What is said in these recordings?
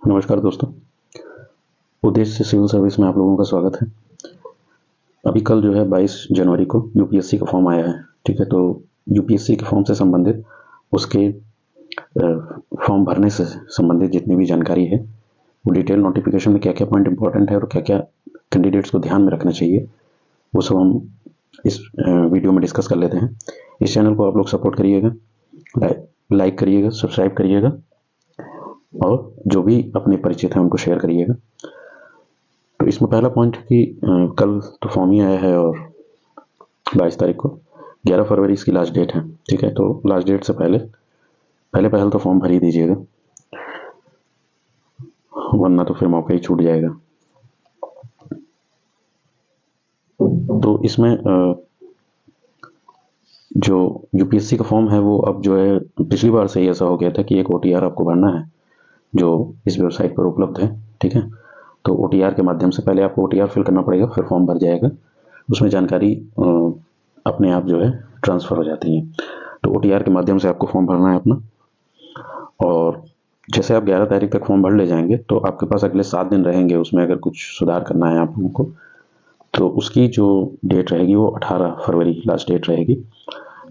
नमस्कार दोस्तों। उद्देश्य सिविल सर्विस में आप लोगों का स्वागत है। अभी कल जो है 22 जनवरी को यूपीएससी का फॉर्म आया है। ठीक है, तो यूपीएससी के फॉर्म से संबंधित उसके फॉर्म भरने से संबंधित जितनी भी जानकारी है वो डिटेल नोटिफिकेशन में क्या क्या पॉइंट इंपॉर्टेंट है और क्या क्या कैंडिडेट्स को ध्यान में रखना चाहिए वो सब हम इस वीडियो में डिस्कस कर लेते हैं। इस चैनल को आप लोग सपोर्ट करिएगा, लाइक करिएगा, सब्सक्राइब करिएगा और जो भी अपने परिचित हैं उनको शेयर करिएगा। तो इसमें पहला पॉइंट है कि कल तो फॉर्म ही आया है और 22 तारीख को 11 फरवरी इसकी लास्ट डेट है। ठीक है, तो लास्ट डेट से पहले तो फॉर्म भर ही दीजिएगा, वरना तो फिर मौका ही छूट जाएगा। तो इसमें जो यूपीएससी का फॉर्म है वो अब जो है, पिछली बार से ही ऐसा हो गया था कि एक ओटीआर आपको भरना है जो इस वेबसाइट पर उपलब्ध है। ठीक है, तो ओटीआर के माध्यम से पहले आपको ओटीआर फिल करना पड़ेगा, फिर फॉर्म भर जाएगा, उसमें जानकारी अपने आप जो है ट्रांसफ़र हो जाती है। तो ओटीआर के माध्यम से आपको फॉर्म भरना है अपना, और जैसे आप 11 तारीख तक फॉर्म भर ले जाएंगे तो आपके पास अगले 7 दिन रहेंगे। उसमें अगर कुछ सुधार करना है आप लोगों को तो उसकी जो डेट रहेगी वो 18 फरवरी लास्ट डेट रहेगी,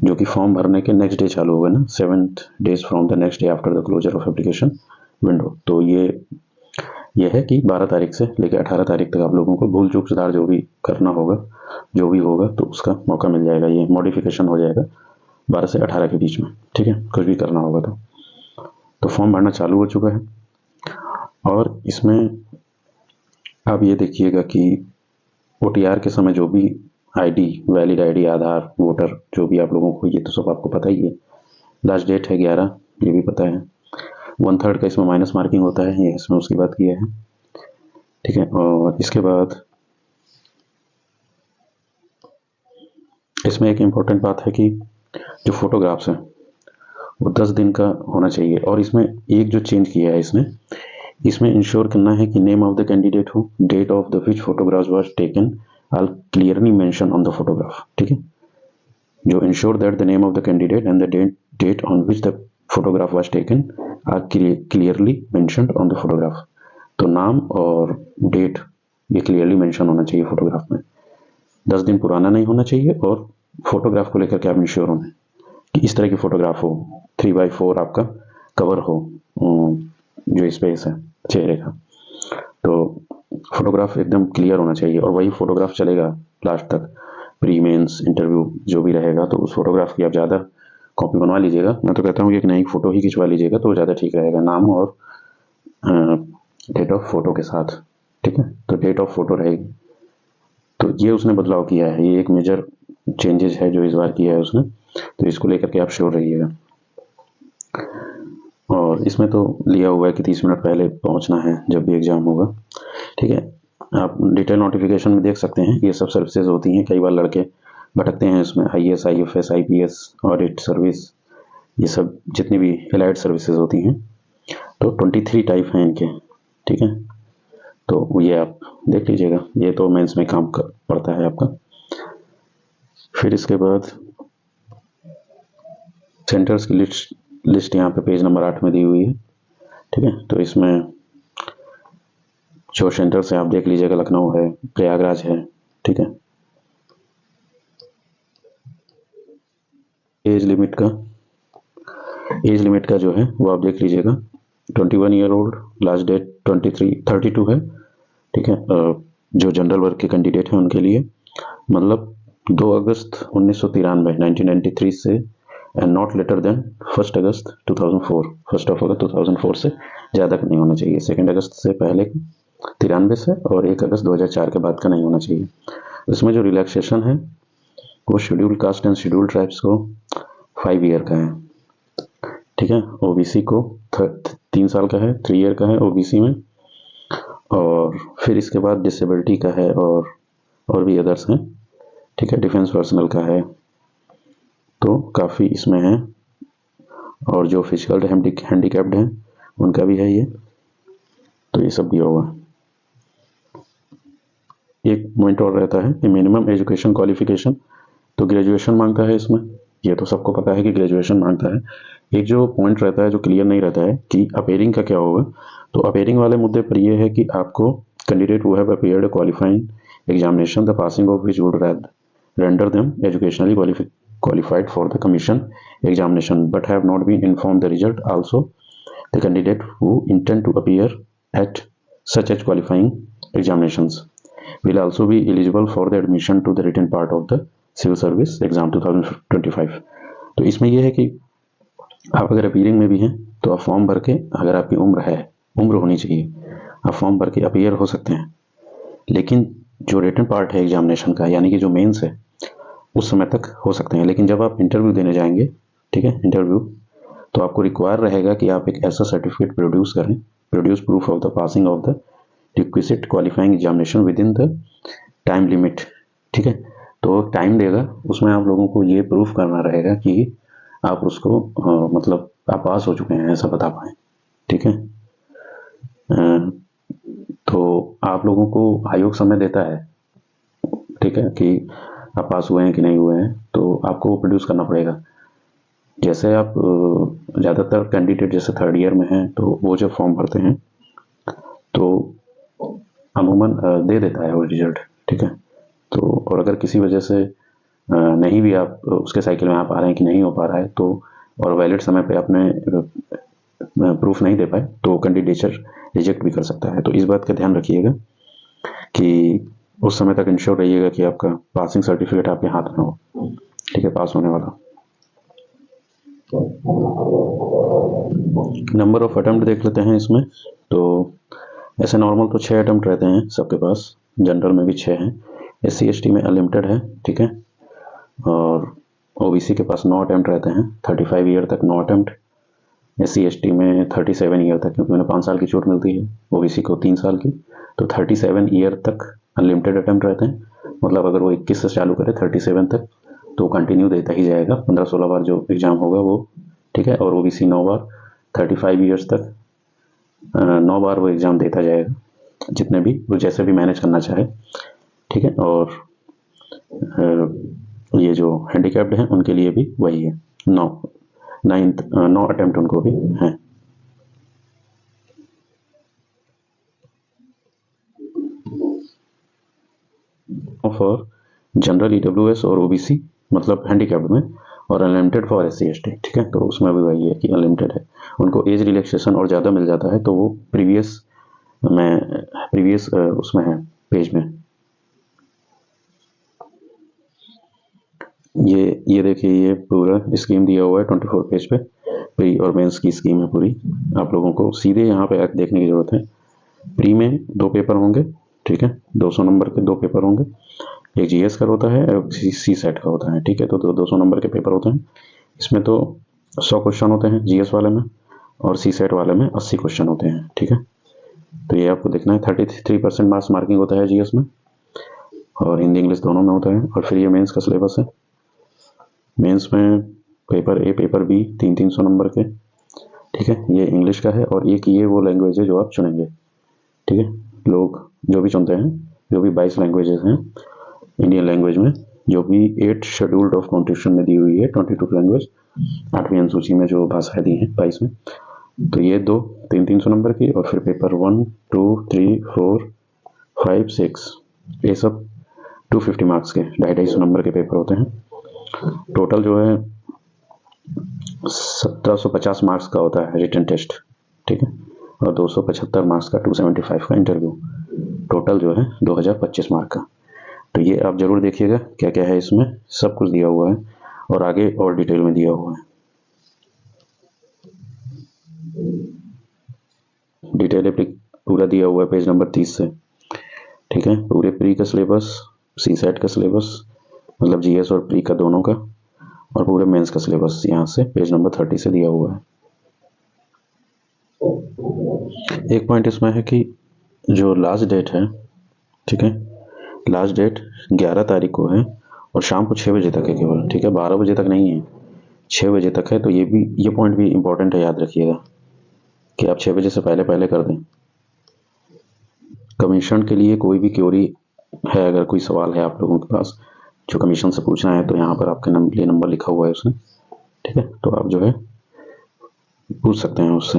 जो कि फॉर्म भरने के नेक्स्ट डे चालू होगा ना, 7 days from the next day after the closure of application window. तो ये है कि 12 तारीख से लेकर 18 तारीख तक आप लोगों को भूल चूक सुधार जो भी करना होगा, जो भी होगा तो उसका मौका मिल जाएगा। ये मॉडिफिकेशन हो जाएगा 12 से 18 के बीच में। ठीक है, कुछ भी करना होगा तो फॉर्म भरना चालू हो चुका है। और इसमें आप ये देखिएगा कि ओटीआर के समय जो भी आईडी, वैलिड आईडी, आधार, वोटर, जो भी आप लोगों को, ये तो सब आपको पता ही है। लास्ट डेट है 11, ये भी पता है। 1/3 का इसमें माइनस मार्किंग होता है, ये इसमें उसकी बात किया है। ठीक है, और इसके बाद इसमें एक इम्पॉर्टेंट बात है कि जो फोटोग्राफ्स हैं वो 10 दिन का होना चाहिए। और इसमें एक जो चेंज किया है इसमें इंश्योर करना है कि नेम ऑफ द कैंडिडेट हो, date of the which photographs was taken are clearly mention on the photograph. ठीक है, जो ensure that the name of the candidate and the date on which the photograph was taken are clearly mentioned on the photograph. तो नाम और date ये clearly mention होना चाहिए photograph में, 10 दिन पुराना नहीं होना चाहिए, और फोटोग्राफ को लेकर के आप इंश्योर होना है कि इस तरह की फोटोग्राफ हो, 3x4 आपका कवर हो, जो स्पेस है चेहरे का, तो फोटोग्राफ एकदम क्लियर होना चाहिए और वही फोटोग्राफ चलेगा लास्ट तक। प्री मेंस इंटरव्यू जो भी रहेगा तो उस फोटोग्राफ की आप ज़्यादा कॉपी बनवा लीजिएगा। मैं तो कहता हूँ कि एक नई फोटो ही खिंचवा लीजिएगा तो ज़्यादा ठीक रहेगा, नाम और डेट ऑफ फोटो के साथ। ठीक है, तो डेट ऑफ फोटो रहेगी। तो ये उसने बदलाव किया है, ये एक मेजर चेंजेस है जो इस बार किया है उसने, तो इसको लेकर के आप श्योर रहिएगा। और इसमें तो लिया हुआ है कि 30 मिनट पहले पहुंचना है जब भी एग्ज़ाम होगा। ठीक है, आप डिटेल नोटिफिकेशन में देख सकते हैं, ये सब सर्विसेज होती हैं। कई बार लड़के भटकते हैं इसमें, IAS, IFS, IPS, audit service, ये सब जितनी भी एलाइड सर्विसेज होती हैं, तो 23 टाइप हैं इनके। ठीक है, तो ये आप देख लीजिएगा, ये तो मेंस में काम पड़ता है आपका। फिर इसके बाद सेंटर्स की लिस्ट यहाँ पे पेज नंबर 8 में दी हुई है। ठीक है, तो इसमें जो सेंटर्स हैं आप देख लीजिएगा, लखनऊ है, प्रयागराज है। ठीक है, एज लिमिट का जो है वो आप देख लीजिएगा, 21 ईयर ओल्ड, लास्ट डेट 32 है। ठीक है, जो जनरल वर्ग के कैंडिडेट हैं उनके लिए, मतलब 2 अगस्त 1993 से एंड नॉट लेटर देन 1 अगस्त 2004, 1 अगस्त 2004 से ज़्यादा नहीं होना चाहिए। 2 अगस्त से पहले 93 से, और 1 अगस्त 2004 के बाद का नहीं होना चाहिए। इसमें जो रिलैक्सेशन है वो schedule caste and schedule tribes को 5 ईयर का है। ठीक है, ओबीसी को 3 साल का है, 3 ईयर का है ओबीसी में। और फिर इसके बाद डिसेबिलिटी का है और भी अदर्स हैं। ठीक है, डिफेंस पर्सनल का है, तो काफ़ी इसमें है। और जो फिजिकल हैंडीकैप्ड हैं उनका भी है ये, तो ये सब भी होगा। एक पॉइंट और रहता है कि मिनिमम एजुकेशन क्वालिफिकेशन, तो ग्रेजुएशन मांगता है इसमें, ये तो सबको पता है कि ग्रेजुएशन मांगता है। एक जो पॉइंट रहता है जो क्लियर नहीं रहता है कि अपेयरिंग का क्या होगा, तो अपेयरिंग वाले मुद्दे पर यह है कि आपको candidate who have appeared a qualifying examination the passing of which would render them educationally qualified for the commission examination but have not been informed the result. Also, the candidate who intend to appear at such as qualifying examinations will also be eligible for the admission to the written part of the civil service exam 2025. तो इसमें यह है कि आप अगर appearing में भी हैं तो आप फॉर्म भर के, अगर आपकी उम्र होनी चाहिए, आप फॉर्म भर के अपीयर हो सकते हैं। लेकिन जो रिटन पार्ट है एग्जामिनेशन का, यानी कि जो मेंस है, उस समय तक हो सकते हैं। लेकिन जब आप इंटरव्यू देने जाएंगे, ठीक है, इंटरव्यू, तो आपको रिक्वायर रहेगा कि आप एक ऐसा सर्टिफिकेट प्रोड्यूस करें, produce proof of the passing of the requisite qualifying examination with in the time limit. ठीक है, तो टाइम देगा, उसमें आप लोगों को ये प्रूफ करना रहेगा कि आप उसको मतलब आप पास हो चुके हैं, ऐसा बता पाएँ। ठीक है, तो आप लोगों को आयोग समय देता है, ठीक है, कि आप पास हुए हैं कि नहीं हुए हैं, तो आपको वो प्रोड्यूस करना पड़ेगा। जैसे आप ज़्यादातर कैंडिडेट जैसे थर्ड ईयर में हैं, तो वो जब फॉर्म भरते हैं तो अमूमन दे देता है वो रिजल्ट। ठीक है, तो और अगर किसी वजह से नहीं भी आप उसके साइकिल में आप आ रहे हैं कि नहीं हो पा रहा है, तो और वैलिड समय पे आपने प्रूफ नहीं दे पाए, तो कैंडिडेचर रिजेक्ट भी कर सकता है। तो इस बात का ध्यान रखिएगा कि उस समय तक इंश्योर रहिएगा कि आपका पासिंग सर्टिफिकेट आपके हाथ में हो। ठीक है, पास होने वाला। नंबर ऑफ अटेम्प्ट देख लेते हैं इसमें। तो ऐसे नॉर्मल तो 6 अटेम्प्ट रहते हैं सबके पास, जनरल में भी 6 हैं, SC ST में अनलिमिटेड है। ठीक है, और OBC के पास 9 अटेम्प्ट रहते हैं, 35 ईयर तक 9 अटेम्प्ट, SC ST में 37 ईयर तक, क्योंकि उन्हें 5 साल की छूट मिलती है, OBC को 3 साल की, तो 37 ईयर तक अनलिमिटेड अटेम्प्ट रहते हैं। मतलब अगर वो 21 से चालू करे 37 तक, तो कंटिन्यू देता ही जाएगा, 15-16 बार जो एग्ज़ाम होगा वो। ठीक है, और OBC 9 बार, 35 ईयर्स तक 9 बार वो एग्ज़ाम देता जाएगा, जितने भी वो जैसे भी मैनेज करना चाहे। ठीक है, और ये जो हैंडीकैप्ड हैं उनके लिए भी वही है, 9 अटेम्प्ट उनको भी हैं। फॉर जनरल EWS और OBC मतलब हैंडीकैप्ड में, और अनलिमिटेड फॉर SC ST। ठीक है, तो उसमें भी वही है कि अनलिमिटेड है, उनको एज रिलैक्सेशन और ज़्यादा मिल जाता है, तो वो प्रीवियस उसमें है पेज में। ये देखिए, ये पूरा स्कीम दिया हुआ है 24 पेज पे, प्री और मेंस की स्कीम है पूरी। आप लोगों को सीधे यहाँ पे देखने की ज़रूरत है। प्री में 2 पेपर होंगे, ठीक है, 200 नंबर के 2 पेपर होंगे, एक GS का होता है और सी सेट का होता है। ठीक है, तो 200 नंबर के पेपर होते हैं। इसमें तो 100 क्वेश्चन होते हैं GS वाले में, और सी सेट वाले में 80 क्वेश्चन होते हैं। ठीक है, तो ये आपको देखना है। 33% मार्क्स मार्किंग होता है GS में, और हिंदी इंग्लिश दोनों में होता है। और फिर ये मेंस का सिलेबस है। मेंस में paper A paper B 300 number के। ठीक है, ये इंग्लिश का है, और एक ये वो लैंग्वेज है जो आप चुनेंगे। ठीक है, लोग जो भी चुनते हैं, जो भी 22 लैंग्वेजेस हैं इंडियन लैंग्वेज में, जो भी 8 शेड्यूल्ड ऑफ कॉन्स्टिट्यूशन में दी हुई है, 22 लैंग्वेज 8वीं अनुसूची में जो भाषाएं दी हैं 22 में, तो ये 300 नंबर की, और फिर पेपर 1, 2, 3, 4, 5, 6, ये सब 250 मार्क्स के 250 नंबर के पेपर होते हैं। टोटल जो है 1750 मार्क्स का होता है रिटन टेस्ट। ठीक है, और 275 मार्क्स का 275 का इंटरव्यू, टोटल जो है 2025 मार्क का। तो ये आप जरूर देखिएगा क्या क्या है इसमें, सब कुछ दिया हुआ है, और आगे और डिटेल में दिया हुआ है। डिटेल पूरा दिया हुआ है पेज नंबर 30 से। ठीक है, पूरे प्री का सिलेबस, सी सेट का सिलेबस, मतलब GS और प्री का दोनों का, और पूरे मेंस का सिलेबस यहाँ से पेज नंबर 30 से दिया हुआ है। एक पॉइंट इसमें है कि जो लास्ट डेट है, ठीक है, लास्ट डेट 11 तारीख को है, और शाम को 6 बजे तक है केवल। ठीक है, 12 बजे तक नहीं है, 6 बजे तक है। तो ये पॉइंट भी इम्पोर्टेंट है, याद रखिएगा कि आप 6 बजे से पहले कर दें। कमीशन के लिए कोई भी क्वेरी है, अगर कोई सवाल है आप लोगों के पास जो कमीशन से पूछना है, तो यहाँ पर आपके लिए नंबर लिखा हुआ है उसने। ठीक है, तो आप जो है पूछ सकते हैं उससे।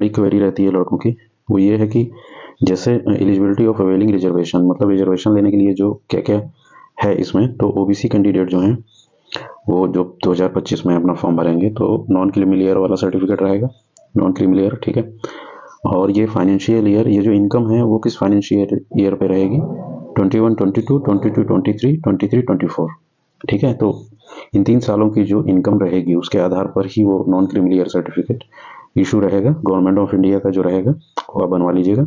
बड़ी क्वेरी रहती है लड़कों की, वो ये है कि जैसे एलिजिबिलिटी ऑफ अवेलिंग रिजर्वेशन, मतलब रिजर्वेशन लेने के लिए जो क्या क्या है इसमें, तो ओबीसी कैंडिडेट जो हैं वो जो 2025 में अपना फॉर्म भरेंगे तो नॉन क्रीमी लेयर वाला सर्टिफिकेट रहेगा, नॉन क्रीमी लेयर, ठीक है। और ये फाइनेंशियल ईयर, ये जो इनकम है वो किस फाइनेंशियल ईयर पे रहेगी, 21, 22, 22, 23, 23, 24, ठीक है। तो इन 3 सालों की जो इनकम रहेगी उसके आधार पर ही वो non creamy layer certificate issue रहेगा। गवर्नमेंट ऑफ इंडिया का जो रहेगा वो आप बनवा लीजिएगा,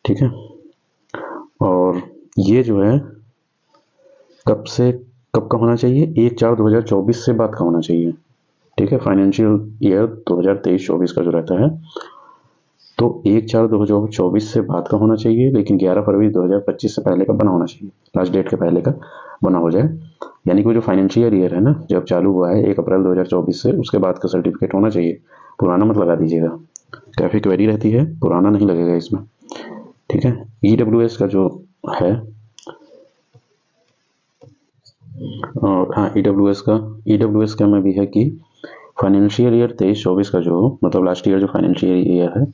ठीक है। और ये जो है कब से कब का होना चाहिए, 1/4/2024 से बाद का होना चाहिए, ठीक है। फाइनेंशियल ईयर 2023-24 का जो रहता है तो 1/4/2024 से बाद का होना चाहिए, लेकिन 11 फरवरी 2025 से पहले का बना होना चाहिए, लास्ट डेट के पहले का बना हो जाए। यानी कि वो जो फाइनेंशियल ईयर है ना, जब चालू हुआ है 1 अप्रैल 2024 से, उसके बाद का सर्टिफिकेट होना चाहिए। पुराना मत लगा दीजिएगा, काफ़ी क्वेरी रहती है, पुराना नहीं लगेगा इसमें, ठीक है। EWS का जो है, और हाँ EWS का में भी है कि फाइनेंशियल ईयर 23-24 का जो, मतलब लास्ट ईयर जो फाइनेंशियल ईयर है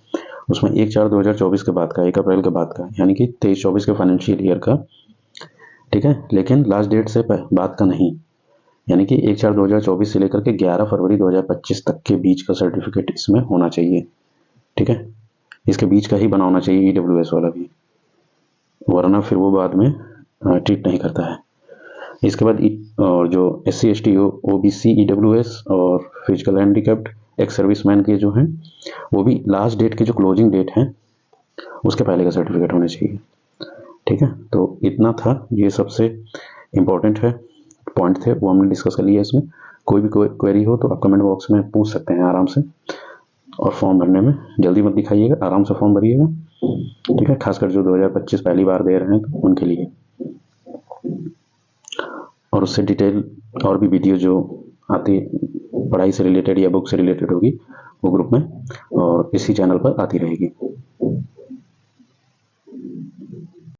उसमें 1/4/2024 के बाद का, 1 अप्रैल के बाद का, यानी कि 23-24 के फाइनेंशियल ईयर का, ठीक है। लेकिन लास्ट डेट से बाद का नहीं, यानी कि 1/4/2024 से लेकर के 11 फरवरी 2025 तक के बीच का सर्टिफिकेट इसमें होना चाहिए, ठीक है। इसके बीच का ही बना होना चाहिए EWS वाला भी, वरना फिर वो बाद में ट्रीट नहीं करता है। इसके बाद और जो SC ST OBC EWS और फिजिकल हैंडीकैप्ड एक्स सर्विसमैन के जो हैं वो भी लास्ट डेट के जो क्लोजिंग डेट हैं उसके पहले का सर्टिफिकेट होना चाहिए, ठीक है। तो इतना था, ये सबसे इम्पोर्टेंट है, पॉइंट थे वो हमने डिस्कस कर लिया। इसमें कोई भी क्वेरी हो तो आप कमेंट बॉक्स में पूछ सकते हैं आराम से। और फॉर्म भरने में जल्दी मत दिखाइएगा, आराम से फॉर्म भरिएगा, ठीक है। खासकर जो 2025 पहली बार दे रहे हैं तो उनके लिए। और उससे डिटेल और भी वीडियो जो आती पढ़ाई से रिलेटेड या बुक से रिलेटेड होगी वो ग्रुप में और इसी चैनल पर आती रहेगी।